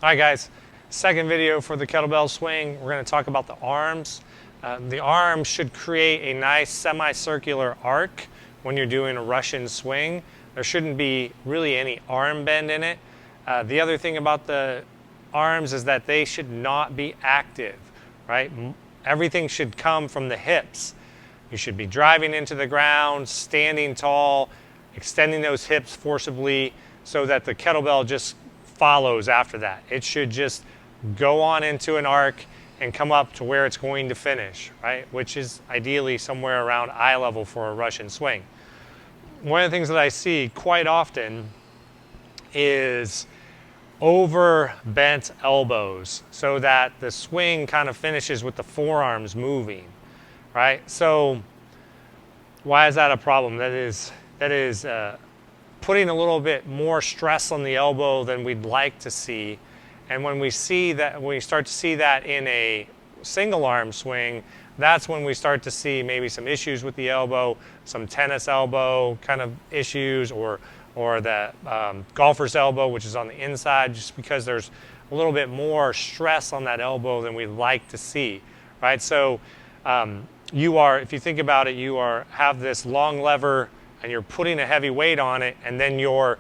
All right, guys, second video for the kettlebell swing. We're going to talk about the arms. The arms should create a nice semicircular arc when you're doing a Russian swing. There shouldn't be really any arm bend in it. The other thing about the arms is that they should not be active, right? Everything should come from the hips. You should be driving into the ground, standing tall, extending those hips forcibly so that the kettlebell just follows after that. It should just go on into an arc and come up to where it's going to finish, right? Which is ideally somewhere around eye level for a Russian swing. One of the things that I see quite often is over bent elbows so that the swing kind of finishes with the forearms moving, right? So why is that a problem? That is putting a little bit more stress on the elbow than we'd like to see. And when we start to see that in a single arm swing, that's when we start to see maybe some issues with the elbow, some tennis elbow kind of issues, or the golfer's elbow, which is on the inside, just because there's a little bit more stress on that elbow than we'd like to see, right? So if you think about it, have this long lever and you're putting a heavy weight on it, and then you're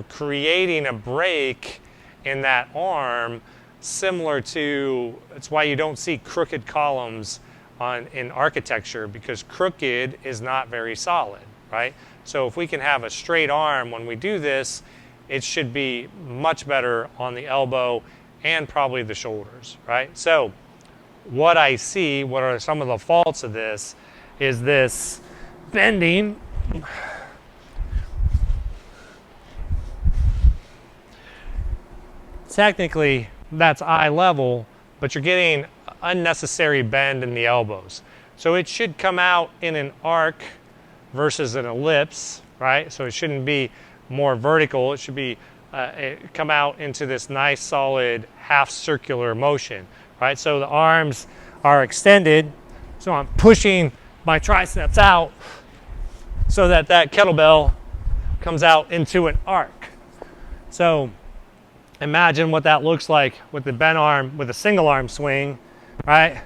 creating a break in that arm, similar to, it's why you don't see crooked columns in architecture, because crooked is not very solid, right? So if we can have a straight arm when we do this, it should be much better on the elbow and probably the shoulders, right? So what I see, what are some of the faults of this, is this bending. Technically, that's eye level, but you're getting unnecessary bend in the elbows. So it should come out in an arc versus an ellipse, right? So it shouldn't be more vertical. It should be come out into this nice solid half circular motion, right? So the arms are extended, so I'm pushing my triceps out so that kettlebell comes out into an arc. So imagine what that looks like with the bent arm, with a single arm swing, right?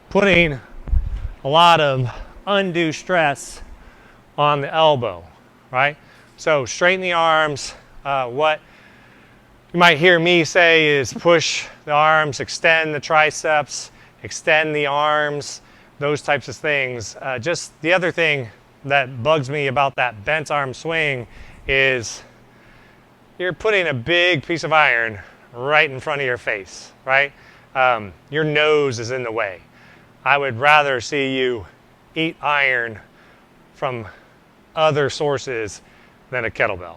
Putting a lot of undue stress on the elbow, right? So straighten the arms. What you might hear me say is push the arms, extend the triceps, extend the arms, those types of things. Just the other thing that bugs me about that bent arm swing is you're putting a big piece of iron right in front of your face, right? Your nose is in the way. I would rather see you eat iron from other sources than a kettlebell.